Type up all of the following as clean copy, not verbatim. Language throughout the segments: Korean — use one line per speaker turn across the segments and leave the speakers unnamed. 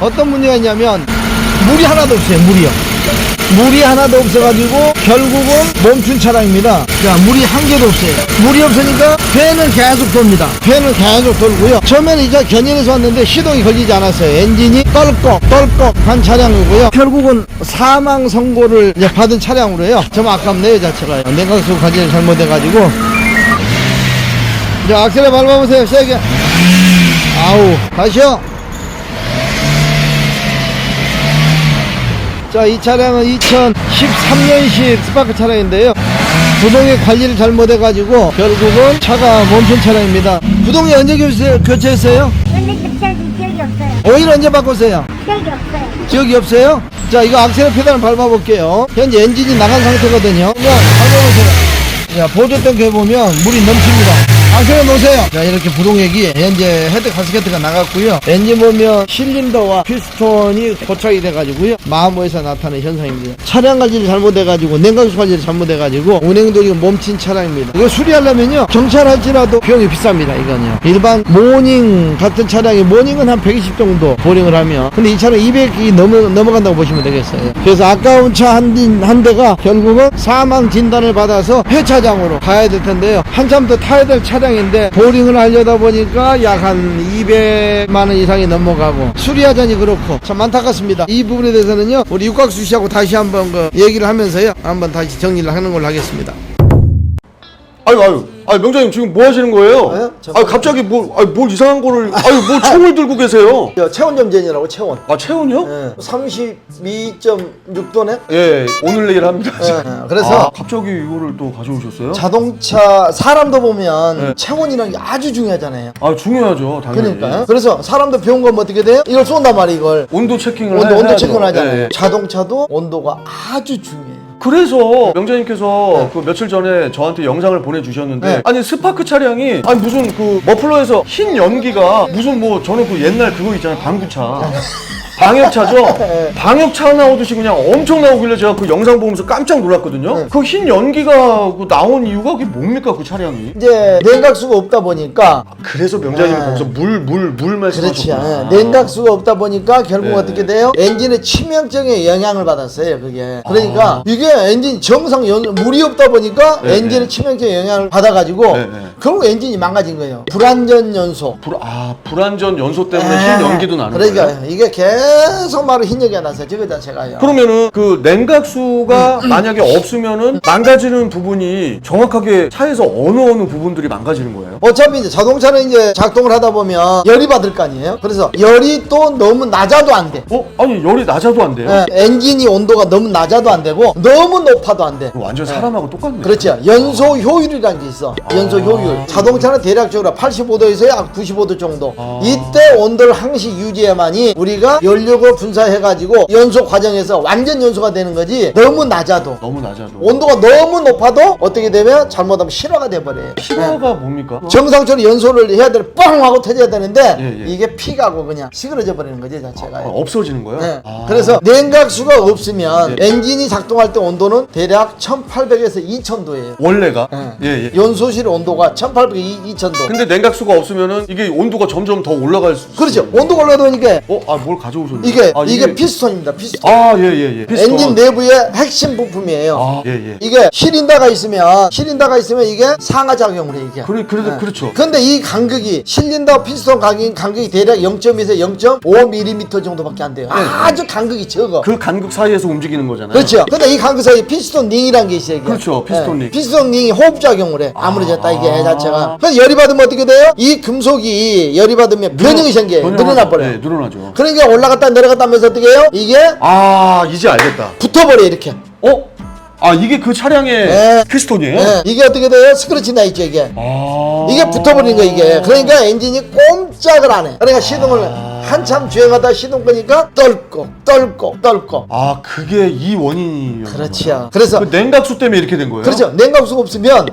어떤 문제가 있냐면 물이 하나도 없어요. 물이 하나도 없어가지고 결국은 멈춘 차량입니다. 자, 물이 한 개도 없어요. 물이 없으니까 팬은 계속 돕니다. 팬은 계속 돌고요. 처음에는 이제 견인해서 왔는데 시동이 걸리지 않았어요. 엔진이 떨꺽 한 차량이고요. 결국은 사망 선고를 이제 받은 차량으로요. 좀 아깝네요, 이 자체가. 냉각수 관리를 잘못해가지고. 자, 악셀에 밟아보세요. 세게. 아우, 다시요. 자, 이 차량은 2013년식 스파크 차량인데요. 구동의 관리를 잘못해가지고 결국은 차가 멈춘 차량입니다. 구동이 언제 교체했어요?
근데 교체한 기억이 없어요.
오일 언제 바꿨어요?
기억이 없어요.
기억이 없어요? 자, 이거 악셀 페달을 밟아볼게요. 현재 엔진이 나간 상태거든요. 그냥 밟아보세요. 자, 보조등에 보면 물이 넘칩니다. 악셀을 놓으세요. 자, 이렇게 부동액이 현재 헤드 가스켓가 나갔고요. 엔진 보면 실린더와 피스톤이 고착이 돼가지고요. 마모에서 나타나는 현상입니다. 차량 관리를 잘못해가지고 냉각수 관리를 잘못해가지고 운행동이 멈춘 차량입니다. 이거 수리하려면요, 정찰할지라도 비용이 비쌉니다. 이건요. 일반 모닝 같은 차량이 모닝은 한 120 정도 보링을 하면, 근데 이 차량 200이 넘어간다고 보시면 되겠어요. 그래서 아까운 차 한 대가 결국은 사망 진단을 받아서 폐차장으로 가야 될 텐데요. 한참 더 타야 될 차량인데 보링을 하려다 보니까 약 한 200만원 이상이 넘어가고 수리하자니 그렇고 참 안타깝습니다. 이 부분에 대해서는요, 우리 육각수 씨하고 다시 한번 얘기를 하면서요, 한번 다시 정리를 하는 걸로 하겠습니다.
아유, 명장님 지금 뭐 하시는 거예요?
네?
갑자기 뭘 이상한 거를, 뭘 총을 들고 계세요?
체온 점전이라고, 체온.
아, 체온이요?
네. 32.6도네?
예, 오늘 내일 합니다.
네. 그래서
갑자기 이거를 또 가져오셨어요?
자동차, 사람도 보면 체온이라는 게 아주 중요하잖아요.
아, 중요하죠, 당연히.
그러니까. 그래서 사람도 병원 가면 어떻게 돼요? 이걸 쏜단 말이에요, 이걸.
온도 체킹을
온도 체크를 하잖아요.
예, 예.
자동차도 온도가 아주 중요해요.
그래서 명장님께서 그 며칠 전에 저한테 영상을 보내주셨는데,
네.
아니 스파크 차량이 무슨 그 머플러에서 흰 연기가 무슨 저는 그 옛날 그거 있잖아요, 방구차. 방역차죠? 방역차 나오듯이 그냥 엄청 나오길래 제가 그 영상 보면서 깜짝 놀랐거든요. 그 흰 연기가 나온 이유가 그게 뭡니까, 그 차량이?
이제 냉각수가 없다 보니까.
그래서 명장님이 거기서 물
그렇지.
말씀하셨구나.
냉각수가 없다 보니까 결국 어떻게 돼요? 엔진의 치명적인 영향을 받았어요, 그게. 그러니까 이게 엔진 정상 물이 없다 보니까 엔진의 치명적인 영향을 받아가지고 결국 엔진이 망가진 거예요. 불안전 연소.
불안전 연소 때문에 흰 연기도 나는 거예요?
그러니까 이게 계속 말로 흰 연기가 나서 저거 자체가요.
그러면은 그 냉각수가 만약에 없으면은 망가지는 부분이 정확하게 차에서 어느 부분들이 망가지는 거예요?
어차피 이제 자동차는 이제 작동을 하다 보면 열이 받을 거 아니에요? 그래서 열이 또 너무 낮아도 안 돼.
아니 열이 낮아도 안 돼요?
엔진이 온도가 너무 낮아도 안 되고 너무 높아도 안 돼.
완전 사람하고 똑같네.
그렇죠. 연소 효율이라는 게 있어. 연소 효율. 자동차는 대략적으로 85도에서 95도 정도. 이때 온도를 항시 유지해야만이 우리가 연료를 분사해가지고 연소 과정에서 완전 연소가 되는 거지. 너무 낮아도 온도가 너무 높아도 어떻게 되면 잘못하면 실화가 돼버려요.
실화가 뭡니까?
정상적으로 연소를 해야 될 뻥 하고 터져야 되는데 이게 피가고 그냥 시그러져 버리는 거지 자체가.
없어지는 거예요?
네. 그래서 냉각수가 없으면 엔진이 작동할 때 온도는 대략 1800에서 2000도예요.
원래가? 예.
연소실 온도가 1800에서 2000도.
근데 냉각수가 없으면은 이게 온도가 점점 더 올라갈 수.
그렇죠. 온도가 올라가니까
뭘 가져오셨네요?
이게 피스톤입니다. 피스톤.
예. 피스톤.
엔진 내부의 핵심 부품이에요.
예.
이게 실린더가 있으면 이게 상하 작용을 해 이게.
그렇죠.
근데 이 간격이 실린더 피스톤 간격이 대략 0.2에서 0.5mm 정도밖에 안 돼요. 아주 간격이 적어.
그 간격 사이에서 움직이는 거잖아요.
그렇죠. 근데 이 간격 사이에 피스톤 링이라는 게 있어요. 이게.
그렇죠. 피스톤 링.
피스톤 링이 호흡 작용을 해. 아무래졌다 이게 자체가. 그래서 열이 받으면 어떻게 돼요? 이 금속이 열이 받으면 변형이 생겨요. 늘어나 버려요.
네, 늘어나죠.
그러니까 올라갔다 내려갔다 하면서 어떻게 해요? 이게
이제 알겠다.
붙어버려 이렇게.
이게 그 차량의 피스톤이에요?
이게 어떻게 돼요? 스크래치 나 있죠 이게. 이게 붙어버리는 거 이게. 그러니까 엔진이 꼼짝을 안 해. 그러니까 시동을 한참 주행하다 시동 끄니까 떨꺽.
그게 이 원인이었나요?
그렇죠. 그래서
그 냉각수 때문에 이렇게 된 거예요?
그렇죠. 냉각수가 없으면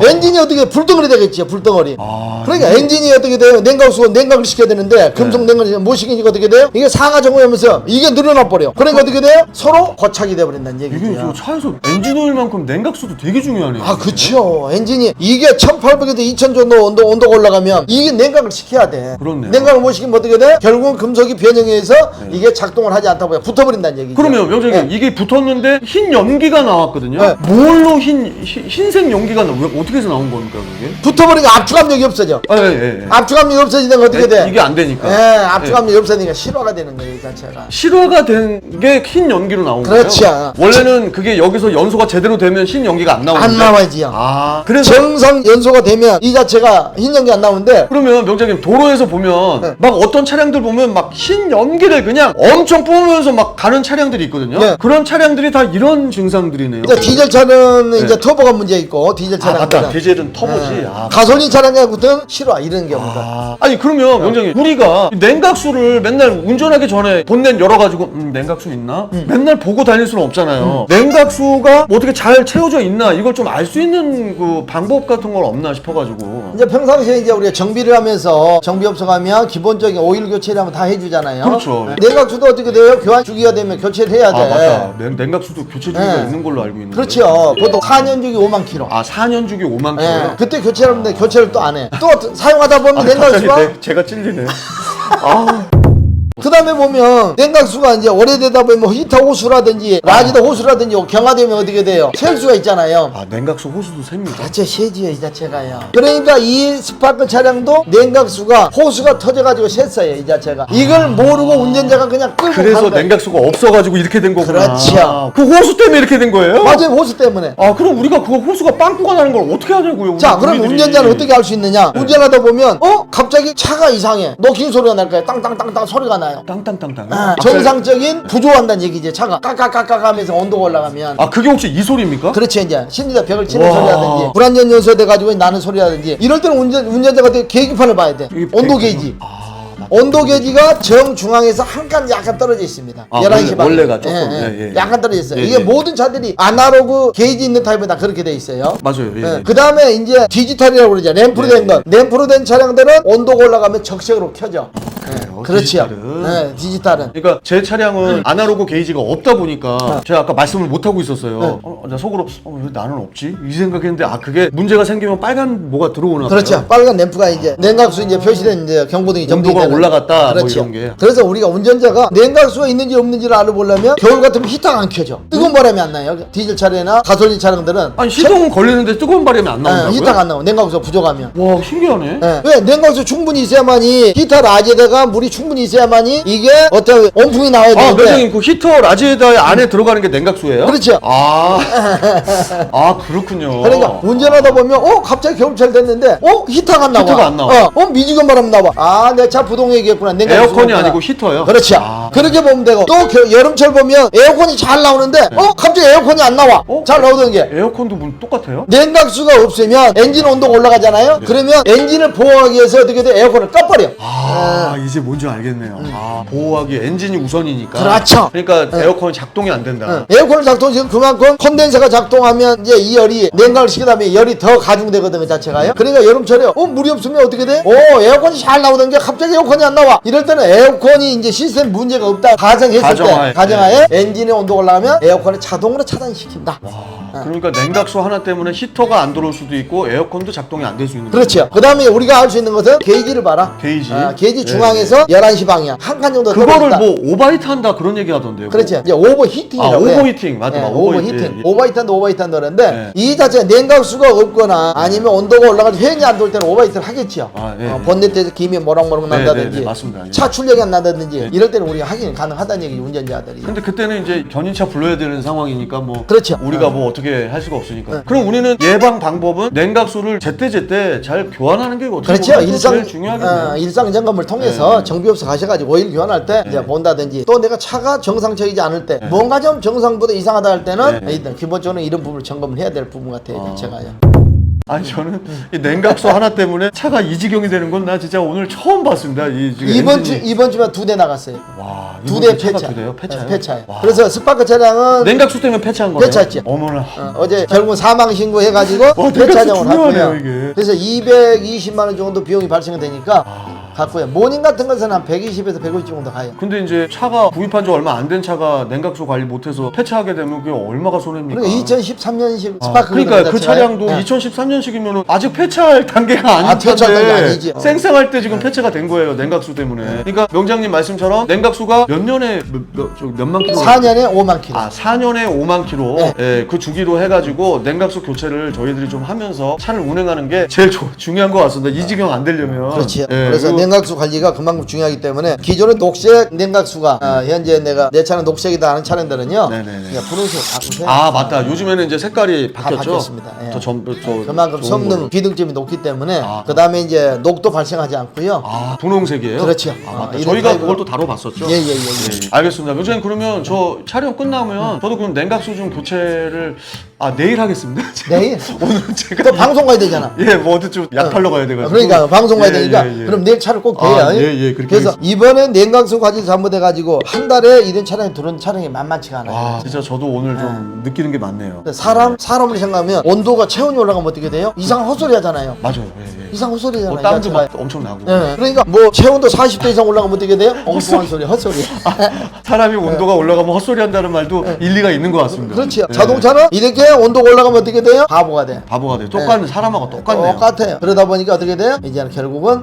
엔진이 어떻게 불덩어리 되겠지요. 불덩어리. 그러니까 엔진이 어떻게 돼요? 냉각을 시켜야 되는데 금속 냉각을 못 시키니까 어떻게 돼요? 이게 상하 작용하면서 이게 늘어나 버려. 그러니까 어떻게 돼요? 서로 고착이 돼 버린다는 얘기죠.
이게 저 차에서 엔진 오일만큼 냉각수도 되게 중요하네요.
그렇죠. 엔진이 이게 1800에서 2000 정도 온도가 올라가면 이게 냉각을 시켜야 돼.
그렇네요.
냉각을 못 시키면 어떻게 돼? 결국 결국은 금속이 변형해서 이게 작동을 하지 않다 보니 붙어버린다는 얘기죠.
그러면 명장님 이게 붙었는데 흰 연기가 나왔거든요.
네.
뭘로 흰색 연기가 왜 어떻게 해서 나온 겁니까 그게?
붙어버리니까 압축압력이 없어져.
예.
압축압력이 없어지면 어떻게 돼?
이게 안 되니까.
압축압력이 없어지니까 실화가 되는 거예요, 이 자체가.
실화가 된 게 흰 연기로 나온
그렇죠.
거예요. 원래는 그게 여기서 연소가 제대로 되면 흰 연기가 안 나오는데.
안 나와지요.
아, 그래서
정상 연소가 되면 이 자체가 흰 연기 안 나오는데.
그러면 명장님 도로에서 보면 막 어떤 차량들 보면 막 흰 연기를 그냥 엄청 뿜으면서 막 가는 차량들이 있거든요.
네.
그런 차량들이 다 이런 증상들이네요.
이제 디젤 차는 이제 터보가 문제 있고 디젤 차량.
맞다. 디젤은 터보지.
가솔린 차량하고는 실화 이런 경우가.
아니 그러면 명장님 우리가 냉각수를 맨날 운전하기 전에 본넷 열어가지고 냉각수 있나? 맨날 보고 다닐 수는 없잖아요. 냉각수가 뭐 어떻게 잘 채워져 있나 이걸 좀 알 수 있는 그 방법 같은 건 없나 싶어가지고.
이제 평상시에 이제 우리가 정비를 하면서 정비업소 가면 기본적인 오일 교체를 하면 다 해주잖아요.
그렇죠.
냉각수도 어떻게 돼요? 교환 주기가 되면 교체를 해야 돼.
맞다. 냉각수도 교체 주기가
네.
있는 걸로 알고 있는데.
그렇죠. 보통 4년 주기 5만 킬로.
4년 주기 5만 킬로.
그때 교체를 하는데 교체를 또 안 해. 또 사용하다 보면 냉각수가
제가 찔리네.
그 다음에 보면 냉각수가 이제 오래되다 보면 뭐 히터 호수라든지 라지더 호수라든지 경화되면 어떻게 돼요? 셀 수가 있잖아요.
냉각수 호수도 셉니다.
자체 쉐지요 이 자체가요. 그러니까 이 스파크 차량도 냉각수가 호수가 터져가지고 샜어요 이 자체가. 이걸 모르고 운전자가 그냥 끌고
그래서
가는 거예요.
냉각수가 없어가지고 이렇게 된 거구나.
그렇죠.
그 호수 때문에 이렇게 된 거예요?
맞아요, 호수 때문에.
그럼 우리가 그거 호수가 빵꾸가 나는 걸 어떻게 하냐고요?
자, 그럼
우리들이.
운전자는 어떻게 알 수 있느냐? 운전하다 보면 갑자기 차가 이상해. 노킹 소리가 날 거야. 땅땅땅땅 소리가 나요.
땅땅땅땅.
정상적인 부조한다는 얘기지. 차가 까까까까 하면서 온도가 올라가면.
그게 혹시 이 소리입니까?
그렇지. 이제 심리다 벽을 치는
와.
소리라든지 불안전 연소돼가지고 나는 소리라든지 이럴 때는 운전자가 되게 계기판을 봐야 돼.
이게
온도
계기-
게이지. 온도 게이지가 정중앙에서 한 칸 약간 떨어져 있습니다. 11시 반.
원래가 조금. 예.
약간 떨어져 있어요.
예,
이게
예.
모든 차들이 아날로그 게이지 있는 타입은 다 그렇게 돼 있어요.
맞아요. 예.
그 다음에 이제 디지털이라고 그러죠. 램프로 된 것. 램프로 된 차량들은 온도가 올라가면 적색으로 켜져. 그렇죠.
디지털은.
디지털은.
그러니까 제 차량은 아날로그 게이지가 없다 보니까 제가 아까 말씀을 못 하고 있었어요. 나 속으로 왜 나는 없지? 이 생각했는데 그게 문제가 생기면 빨간 뭐가 들어오나
그렇죠.
봐요.
빨간 램프가 이제 냉각수 이제 표시된 이제 경고등이
온도가
전등이
올라갔다
그렇죠.
뭐 이런 게.
그래서 우리가 운전자가 냉각수가 있는지 없는지를 알아보려면 겨울 같으면 히터가 안 켜져. 뜨거운 바람이 안 나요. 디젤 차량이나 가솔린 차량들은
시동은 걸리는데 뜨거운 바람이 안 나온다고요?
히터가 안 나와. 냉각수가 부족하면.
와 신기하네.
왜? 냉각수 충분히 있어야만이 히터 라지에다가 물이 충분히 있어야만이 이게 어떤 온풍이 나와야 되는데.
명장님 그 히터 라지에다 안에 들어가는 게 냉각수예요?
그렇죠.
그렇군요.
그러니까 운전하다 보면 갑자기 겨울철 됐는데 히터가 안 나와.
히터가 안 나와.
미지근 바람 나와. 내 차 부동액이었구나.
에어컨이 아니고 히터요?
그렇죠. 그렇게 보면 되고 또 여름철 보면 에어컨이 잘 나오는데 갑자기 에어컨이 안 나와. 잘 나오던 게
에어컨도 똑같아요?
냉각수가 없으면 엔진 온도가 올라가잖아요. 그러면 엔진을 보호하기 위해서 어떻게 돼? 에어컨을 꺼버려.
이제 뭔지 알겠네요. 보호하기 엔진이 우선이니까.
그렇죠.
그러니까 에어컨이 작동이 안 된다.
에어컨을 작동시키면 그만큼 콘덴서가 작동하면 이제 이 열이 냉각을 시키다 보면 열이 더 가중되거든요 자체가요. 그러니까 여름철에 물이 없으면 어떻게 돼? 에어컨이 잘 나오던 게 갑자기 에어컨이 안 나와. 이럴 때는 에어컨이 이제 시스템 문제가 없다 가정했을 때 가정하에 엔진의 온도가 올라가면 에어컨을 자동으로 차단시킨다.
그러니까 냉각수 하나 때문에 히터가 안 들어올 수도 있고 에어컨도 작동이 안 될 수 있는
그렇죠. 그 다음에 우리가 알 수 있는 것은 게이지를 봐라.
게이지.
게이지 중앙에서 11시 방향 한 칸 정도
그거를
떨어진다.
뭐 오버히트 한다 그런 얘기 하던데요.
그렇죠. 이제 오버히팅이라고 해요.
오버히팅 맞아.
오버히팅. 오버히트 한다 그러는데
네.
이 자체가 냉각수가 없거나 아니면 온도가 올라가서 회전이 안 돌 때는 오버히트를 하겠죠. 본네트에서 김이 모락모락 난다든지
맞습니다.
차 출력이 안 난다든지 이럴 때는 우리가 확인이 가능하다는 얘기 운전자들이.
근데 그때는 이제 견인차 불러야 되는 상황이니까 뭐
그렇죠.
우리가 뭐 어떻게 할 수가 없으니까. 그럼 우리는 예방 방법은 냉각수를 제때제때 잘 교환하는 게 어떻게
그렇죠.
보면 제일 중요하겠네요.
일상 점검을 통해서 정비업소 가셔가지고 오일 교환할 때 이제 본다든지 또 내가 차가 정상적이지 않을 때 뭔가 좀 정상보다 이상하다 할 때는 일단 기본적으로 이런 부분을 점검을 해야 될 부분 같아요. 제가요.
저는 이 냉각수 하나 때문에 차가 이 지경이 되는 건 나 진짜 오늘 처음 봤습니다.
이번 주면 2대 나갔어요.
와,
2대 폐차.
2대요? 폐차요?
폐차요. 그래서 스파크 차량은
냉각수 때문에 폐차한 거예요?
폐차했죠.
어머나.
어제 결국은 사망 신고해가지고
냉각수
폐차정을
중요하네요,
했고요.
이게.
그래서 220만 원 정도 비용이 발생이 되니까 갔고요. 모닝 같은 것은 한 120에서 150 정도 가요.
근데 이제 차가 구입한 지 얼마 안 된 차가 냉각수 관리 못해서 폐차하게 되면 그게 얼마가 손해입니까?
그러니까 2013년식 스파크
그러니까 그 차량도 2013년식이면 아직 폐차할 단계가 아닌
폐차할 단계
차인데
아니지.
생생할 때 지금 폐차가 된 거예요, 냉각수 때문에. 그러니까 명장님 말씀처럼 냉각수가 몇 년에 몇만 킬로?
4년에 5만 킬로.
4년에 5만 킬로.
네.
예, 그 주기로 해가지고 냉각수 교체를 저희들이 좀 하면서 차를 운행하는 게 제일 중요한 것 같습니다. 이 지경 안 되려면.
그렇지.
예,
그래서
그리고
냉각수 관리가 그만큼 중요하기 때문에 기존의 녹색 냉각수가 현재 내 차는 녹색이다 하는 차량들은요.
네네네.
그냥 분홍색 바꾸세요.
맞다. 요즘에는 이제 색깔이
다
바뀌었죠.
바뀌었습니다. 예. 그만큼
좋은
성능
걸로.
비등점이 높기 때문에 그 다음에 이제 녹도 발생하지 않고요.
분홍색이에요?
그렇죠.
맞다.
이런
저희가
타입으로.
그걸 또 다뤄봤었죠.
예.
알겠습니다. 명장님 그러면 저 촬영 끝나면 저도 그럼 냉각수 좀 교체를 내일 하겠습니다.
내일?
오늘 제가
또 방송 가야 되잖아.
예, 뭐 어디 좀 약 팔러 가야 돼가지고.
그러니까 방송 가야
예,
되니까
예, 예.
그럼 내일 차를 꼭 대요.
예, 그렇게
그래서
하겠습니다.
이번에 냉각수 과질 잘못해가지고 한 달에 이런 차량이 들어오는 차량이 만만치가 않아요.
진짜 저도 오늘 좀 느끼는 게 많네요.
사람을 생각하면 온도가 체온이 올라가면 어떻게 돼요? 이상한 헛소리 하잖아요.
맞아요. 예.
이상한 헛소리 하잖아요.
땀도
이
막
자체가.
엄청 나고.
예. 그러니까 뭐 체온도 40도 이상 올라가면 어떻게 돼요? 엉뚱한 소리, 헛소리.
사람이 온도가 올라가면 헛소리 한다는 말도 일리가 있는 것 같습니다.
그렇지.
예.
자동차는 이렇게 온도가 올라가면 어떻게 돼요? 바보가 돼.
바보가 돼요. 똑같은 사람하고 똑같네요.
똑같아요. 그러다 보니까 어떻게 돼요? 이제는 결국은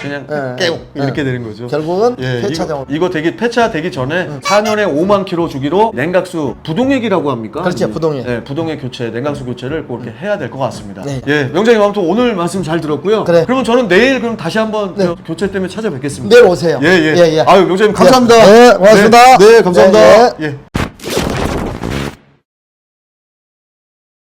그냥 깨우 이렇게 되는 거죠.
결국은
예,
폐차장으로.
이거 폐차 되기 전에 4년에 5만 킬로 주기로 냉각수 부동액이라고 합니까?
그렇죠, 부동액.
네, 부동액 교체, 냉각수 교체를 꼭 이렇게 해야 될 것 같습니다.
네.
예, 명장님 아무튼 오늘 말씀 잘 들었고요.
그래.
그러면 저는 내일 그럼 다시 한번
네.
저 교체 때문에 찾아뵙겠습니다.
내일 오세요.
예.
예.
아유, 명장님 감사합니다.
네, 고맙습니다.
네, 감사합니다.
네,
예.